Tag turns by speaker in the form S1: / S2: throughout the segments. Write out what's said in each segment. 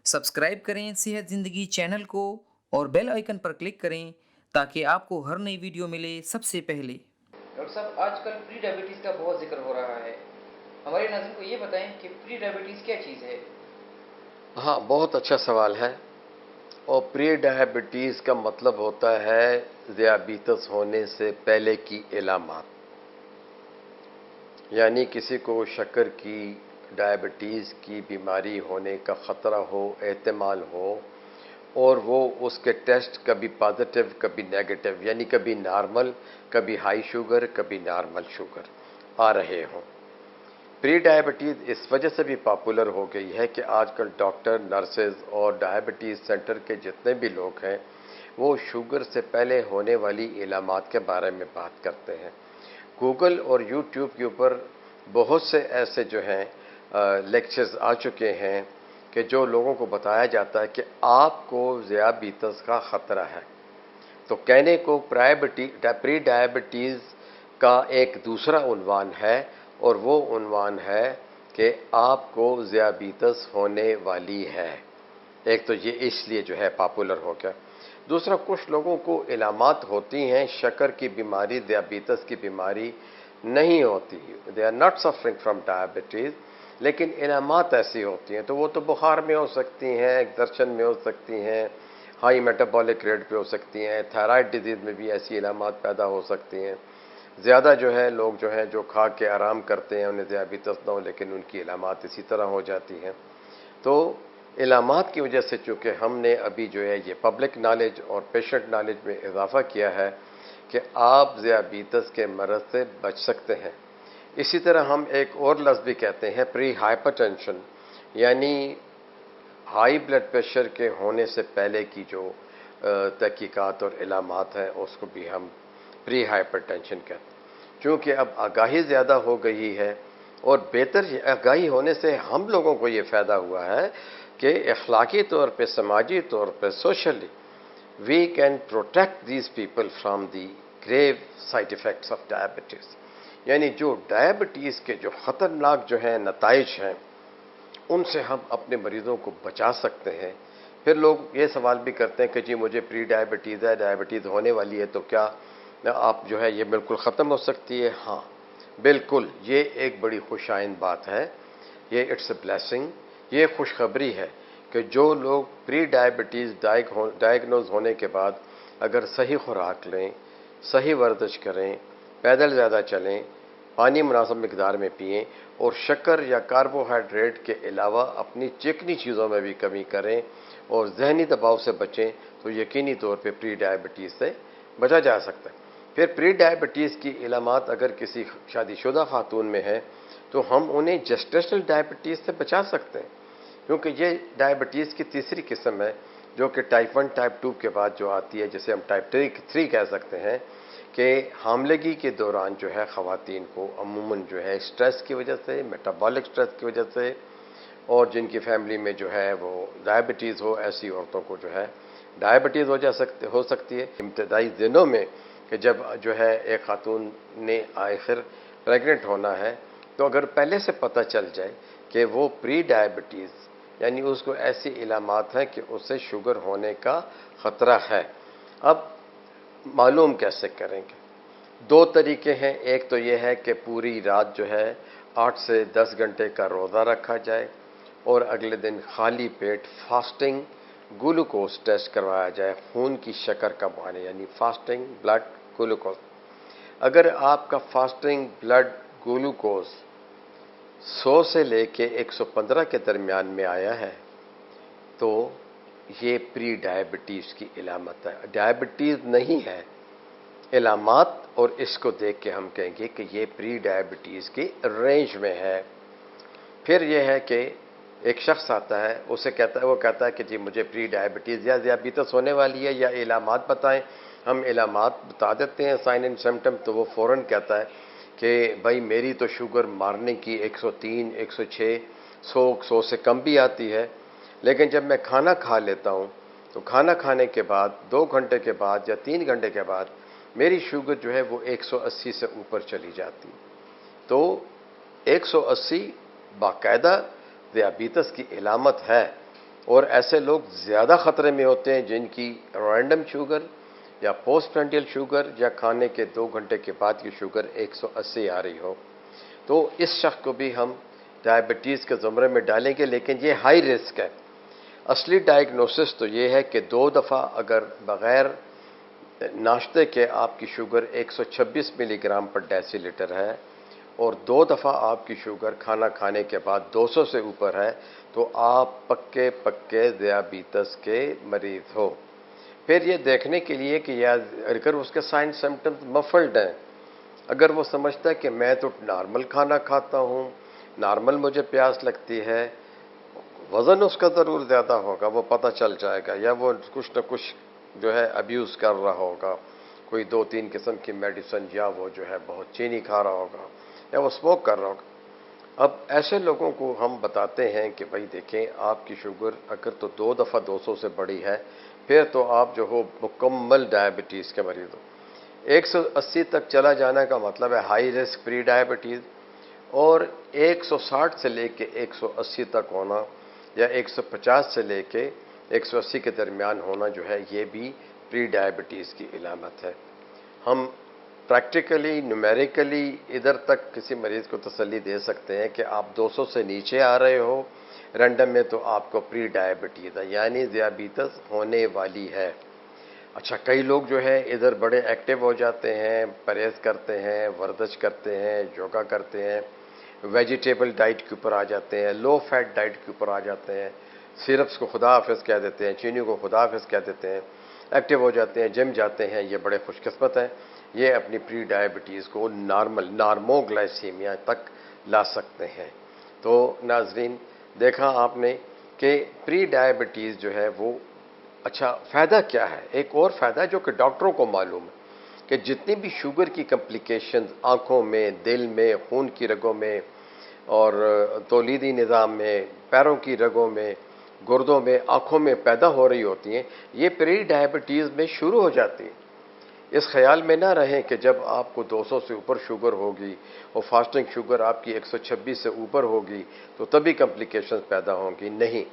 S1: Subscribe करें सेहत ज़िंदगी चैनल को और बेल आइकन पर क्लिक करें ताकि आपको हर नई वीडियो मिले सबसे पहले।
S2: डॉक्टर साहब, आजकल प्री डायबिटीज़ का बहुत जिक्र हो रहा है। हमारे नाज़रीन को ये बताएं कि प्री डायबिटीज़ क्या चीज़ है।
S3: हाँ, बहुत अच्छा सवाल है। और प्री डायबिटीज़ का मतलब होता है ज़ियाबीतस होने से पहले की इलामात। यानी किसी को शक्कर की, डायबिटीज़ की बीमारी होने का ख़तरा हो, एहतमाल हो, और वो उसके टेस्ट कभी पॉजिटिव कभी नेगेटिव, यानी कभी नॉर्मल, कभी हाई शुगर, कभी नॉर्मल शुगर आ रहे हों। प्री डायबिटीज़ इस वजह से भी पॉपुलर हो गई है कि आजकल डॉक्टर, नर्सेज और डायबिटीज़ सेंटर के जितने भी लोग हैं वो शुगर से पहले होने वाली इलामात के बारे में बात करते हैं। गूगल और यूट्यूब के ऊपर बहुत से ऐसे जो हैं लेक्चर्स आ चुके हैं कि जो लोगों को बताया जाता है कि आपको ज़ियाबीतस का ख़तरा है। तो कहने को प्री डायबिटीज़ का एक दूसरा उन्वान है, और वो उन्वान है कि आपको ज़ियाबीतस होने वाली है। एक तो ये इसलिए जो है पॉपुलर हो गया। दूसरा, कुछ लोगों को इलामात होती हैं, शक्कर की बीमारी, ज़ियाबीतस की बीमारी नहीं होती, they are not suffering from diabetes, लेकिन इलामात ऐसी होती हैं। तो वो तो बुखार में हो सकती हैं, एक्सर्शन में हो सकती हैं, हाई मेटाबॉलिक रेट पे हो सकती हैं, थायराइड डिजीज़ में भी ऐसी इलामात पैदा हो सकती हैं। ज़्यादा जो है लोग जो हैं जो खा के आराम करते हैं उन्हें ज़ियाबीतस ना हो, लेकिन उनकी इलामात इसी तरह हो जाती हैं। तो इलामात की वजह से चूँकि हमने अभी जो है ये पब्लिक नॉलेज और पेशेंट नॉलेज में इजाफा किया है कि आप ज़ियाबीतस के मरज़ से बच सकते हैं। इसी तरह हम एक और लफ्ज़ भी कहते हैं प्री हाइपरटेंशन, यानी हाई ब्लड प्रेशर के होने से पहले की जो तहकीकात और इलामात हैं उसको भी हम प्री हाइपरटेंशन कहते हैं। क्योंकि अब आगाही ज़्यादा हो गई है, और बेहतर आगाही होने से हम लोगों को ये फ़ायदा हुआ है कि अखलाकी तौर पे, समाजी तौर पे, socially we can protect these people from the grave side effects of diabetes. यानी जो डायबिटीज़ के जो ख़तरनाक जो हैं नताइज हैं उनसे हम अपने मरीज़ों को बचा सकते हैं। फिर लोग ये सवाल भी करते हैं कि जी मुझे प्री डायबिटीज़ है, डायबिटीज़ होने वाली है, तो क्या आप जो है ये बिल्कुल ख़त्म हो सकती है? हाँ बिल्कुल, ये एक बड़ी खुशाइंद बात है। ये इट्स अ ब्लेसिंग, ये खुशखबरी है कि जो लोग प्री डायबिटीज़ डायग्नोज होने के बाद अगर सही खुराक लें, सही वर्जिश करें, पैदल ज़्यादा चलें, पानी मुनासिब मिकदार में पिएं, और शक्कर या कार्बोहाइड्रेट के अलावा अपनी चिकनी चीज़ों में भी कमी करें और जहनी दबाव से बचें, तो यकीनी तौर पे प्री डायबिटीज़ से बचा जा सकता है। फिर प्री डायबिटीज़ की इलामात अगर किसी शादीशुदा खातून में है तो हम उन्हें जेस्टेशनल डायबिटीज़ से बचा सकते हैं, क्योंकि ये डायबिटीज़ की तीसरी किस्म है जो कि टाइप 1 टाइप 2 के बाद जो आती है, जिसे हम टाइप 3 कह सकते हैं, कि हामलगी के दौरान जो है ख़वातीन को अमूमन जो है स्ट्रेस की वजह से, मेटाबॉलिक स्ट्रेस की वजह से, और जिनकी फैमिली में जो है वो डायबिटीज़ हो, ऐसी औरतों को जो है डायबिटीज़ हो सकती है इब्तदाई दिनों में, कि जब जो है एक खातून ने आखिर प्रेग्नेंट होना है, तो अगर पहले से पता चल जाए कि वो प्री डायबिटीज़ यानी उसको ऐसी इलामात हैं कि उससे शुगर होने का ख़तरा है। अब मालूम कैसे करेंगे? दो तरीके हैं। एक तो ये है कि पूरी रात जो है 8 से 10 घंटे का रोज़ा रखा जाए और अगले दिन खाली पेट फास्टिंग ग्लूकोज टेस्ट करवाया जाए, खून की शक्कर का माने, यानी फास्टिंग ब्लड ग्लूकोज। अगर आपका फास्टिंग ब्लड ग्लूकोज 100 से लेके 115 के दरमियान में आया है तो ये प्री डायबिटीज़ की इलामत है, डायबिटीज़ नहीं है इलामात, और इसको देख के हम कहेंगे कि ये प्री डायबिटीज़ की रेंज में है। फिर ये है कि एक शख्स आता है, वो कहता है कि जी मुझे प्री डायबिटीज़ या ज़ियाबीतस होने वाली है, या इलामात बताएं। हम इलामात बता देते हैं, साइन एंड सिम्टम, तो वो फ़ौरन कहता है कि भाई मेरी तो शुगर मारने की 103, 106, 100 से कम भी आती है, लेकिन जब मैं खाना खा लेता हूँ तो खाना खाने के बाद 2 घंटे के बाद या 3 घंटे के बाद मेरी शुगर जो है वो 180 से ऊपर चली जाती। तो 180 बाकायदा ज़ियाबीतस की इलामत है। اور ایسے لوگ زیادہ خطرے میں ہوتے ہیں جن کی رینڈم شوگر یا پوسٹ پرینڈیل شوگر یا کھانے کے 2 گھنٹے کے بعد کی شوگر 180 آ رہی ہو، تو اس شخص کو بھی ہم ڈائبٹیز کے زمرے میں ڈالیں گے، لیکن یہ ہائی رسک ہے۔ اصلی ڈائگنوسس تو یہ ہے کہ 2 دفعہ اگر بغیر ناشتے کے آپ کی شوگر 126 ملی گرام پر ڈیسی لیٹر ہے اور 2 دفعہ آپ کی شوگر کھانا کھانے کے بعد 200 سے اوپر ہے، تو آپ پکے ذیابیطس کے مریض ہو۔ پھر یہ دیکھنے کے لیے کہ اگر اس کے سائن سمپٹمز مفلڈ ہیں، اگر وہ سمجھتا ہے کہ میں تو نارمل کھانا کھاتا ہوں، نارمل مجھے پیاس لگتی ہے، وزن اس کا ضرور زیادہ ہوگا، وہ پتہ چل جائے گا، یا وہ کچھ نہ کچھ جو ہے ابیوز کر رہا ہوگا، کوئی 2-3 قسم کی میڈیسن، یا وہ جو ہے بہت چینی کھا رہا ہوگا، یا وہ اسموک کر رہا ہوگا۔ اب ایسے لوگوں کو ہم بتاتے ہیں کہ بھائی دیکھیں، آپ کی شوگر اگر تو 2 دفعہ 200 سے بڑی ہے، پھر تو آپ جو ہو مکمل ڈائبٹیز کے مریض ہو۔ 180 تک چلا جانا کا مطلب ہے ہائی رسک پری ڈائبٹیز، اور 160 سے لے کے 180 تک ہونا، یا 150 سے لے کے 180 کے درمیان ہونا جو ہے، یہ بھی پری ڈائبٹیز کی علامت ہے۔ ہم پریکٹیکلی نیومیریکلی ادھر تک کسی مریض کو تسلی دے سکتے ہیں کہ آپ 200 سے نیچے آ رہے ہو رینڈم میں، تو آپ کو پری ڈائبٹیز ہے، یعنی ذیابیطس ہونے والی ہے۔ اچھا، کئی لوگ جو ہے ادھر بڑے ایکٹیو ہو جاتے ہیں، پرہیز کرتے ہیں، ورزش کرتے ہیں، یوگا کرتے ہیں، ویجیٹیبل ڈائٹ کے اوپر آ جاتے ہیں، لو فیٹ ڈائٹ کے اوپر آ جاتے ہیں، سیرپس کو خدا حافظ کہہ دیتے ہیں، چینی کو خدا حافظ کہہ دیتے ہیں، ایکٹیو ہو جاتے ہیں، جم جاتے ہیں، یہ بڑے خوش قسمت ہیں، یہ اپنی پری ڈائبٹیز کو نارموگلائسیمیا تک لا سکتے ہیں۔ تو ناظرین، دیکھا آپ نے کہ پری ڈائبٹیز جو ہے وہ اچھا فائدہ کیا ہے؟ ایک اور فائدہ جو کہ ڈاکٹروں کو معلوم ہے کہ جتنی بھی شوگر کی کمپلیکیشنز آنکھوں میں، دل میں، خون کی رگوں میں، اور تولیدی نظام میں، پیروں کی رگوں میں، گردوں میں، آنکھوں میں پیدا ہو رہی ہوتی ہیں، یہ پری ڈائبٹیز میں شروع ہو جاتی ہیں۔ اس خیال میں نہ رہیں کہ جب آپ کو 200 سے اوپر شوگر ہوگی اور فاسٹنگ شوگر آپ کی 126 سے اوپر ہوگی تو تبھی کمپلیکیشنز پیدا ہوں گی، نہیں۔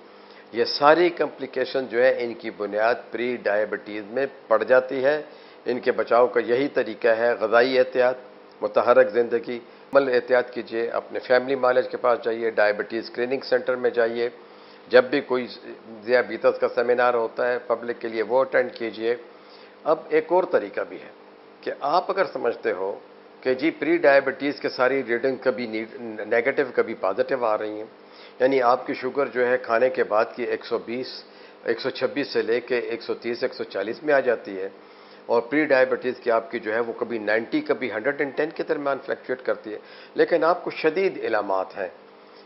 S3: یہ ساری کمپلیکیشن جو ہے ان کی بنیاد پری ڈائبٹیز میں پڑ جاتی ہے۔ ان کے بچاؤ کا یہی طریقہ ہے غذائی احتیاط، متحرک زندگی، عمل احتیاط کیجیے، اپنے فیملی مالج کے پاس جائیے، ڈائبٹیز اسکریننگ سینٹر میں جائیے، جب بھی کوئی ذیابیطس کا سیمینار ہوتا ہے پبلک کے لیے وہ اٹینڈ کیجیے۔ اب ایک اور طریقہ بھی ہے کہ آپ اگر سمجھتے ہو کہ جی پری ڈائبٹیز کے ساری ریڈنگ کبھی نیگیٹو کبھی پازیٹیو آ رہی ہیں، یعنی آپ کی شوگر جو ہے کھانے کے بعد کی 126 سے لے کے 130 140 میں آ جاتی ہے، اور پری ڈائبٹیز کی آپ کی جو ہے وہ کبھی 90 کبھی 110 کے درمیان فلیکچویٹ کرتی ہے، لیکن آپ کو شدید علامات ہیں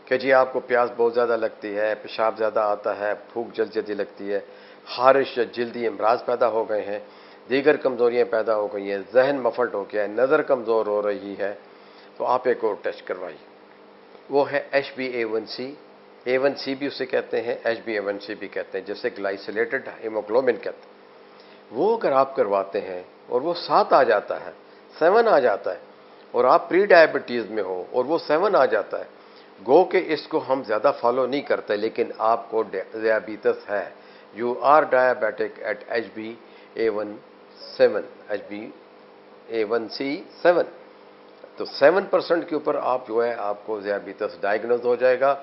S3: کہ جی آپ کو پیاس بہت زیادہ لگتی ہے، پیشاب زیادہ آتا ہے، بھوک جلدی لگتی ہے، خارش یا جلدی امراض پیدا ہو گئے ہیں، دیگر کمزوریاں پیدا ہو گئی ہیں، ذہن مفلٹ ہو گیا ہے، نظر کمزور ہو رہی ہے، تو آپ ایک اور ٹیسٹ کروائیے، وہ ہے HbA1c۔ A1c بھی اسے کہتے ہیں، HbA1c بھی کہتے ہیں، جسے گلائسیلیٹڈ ہیموگلوبن کہتے ہیں۔ وہ اگر آپ کرواتے ہیں اور وہ 7 آ جاتا ہے، 7 آ جاتا ہے، اور آپ پری ڈائبٹیز میں ہو اور وہ 7 آ جاتا ہے، گو کہ اس کو ہم زیادہ فالو نہیں کرتے، لیکن آپ کو ذیابیطس ہے، you are diabetic at HbA1c 7، تو 7% کے اوپر آپ جو ہے آپ کو ذیابیطس ڈائگنوز ہو جائے گا۔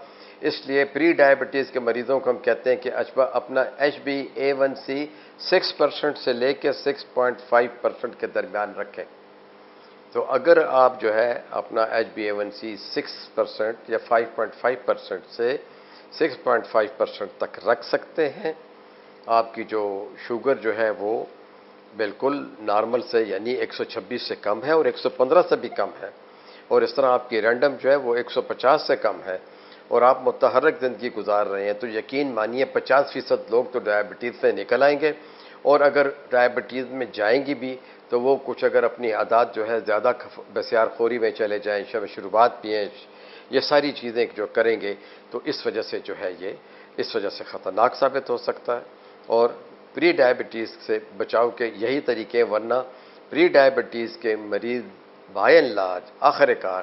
S3: اس لیے پری ڈائبٹیز کے مریضوں کو ہم کہتے ہیں کہ اپنا HbA1c 6% سے لے کے 6.5% کے درمیان رکھیں۔ تو اگر آپ جو ہے اپنا HbA1c 6% یا 5.5% سے 6.5% تک رکھ سکتے ہیں، آپ کی جو شوگر جو ہے وہ بالکل نارمل سے یعنی 126 سے کم ہے اور 115 سے بھی کم ہے، اور اس طرح آپ کی رینڈم جو ہے وہ 150 سے کم ہے، اور آپ متحرک زندگی گزار رہے ہیں، تو یقین مانیے 50% لوگ تو ڈائبٹیز سے نکل آئیں گے، اور اگر ڈائبٹیز میں جائیں گی بھی تو وہ کچھ اگر اپنی عادات جو ہے زیادہ بسیار خوری میں چلے جائیں، شربات پئیں، یہ ساری چیزیں جو کریں گے تو اس وجہ سے جو ہے یہ اس وجہ سے خطرناک ثابت ہو سکتا ہے، اور پری ڈائبٹیز سے بچاؤ کے یہی طریقے، ورنہ پری ڈائبٹیز کے مریض بائی اینڈ لارج آخر کار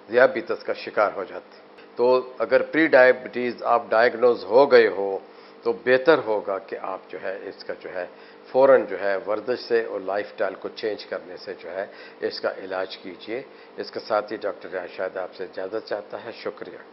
S3: ذیابیطس کا شکار ہو جاتے ہیں۔ تو اگر پری ڈائبٹیز آپ ڈائگنوز ہو گئے ہو تو بہتر ہوگا کہ آپ جو ہے اس کا جو ہے فوراً جو ہے ورزش سے اور لائف سٹائل کو چینج کرنے سے جو ہے اس کا علاج کیجیے۔ اس کے ساتھ ہی ڈاکٹر ریاض شاہد آپ سے اجازت چاہتا ہے۔ شکریہ۔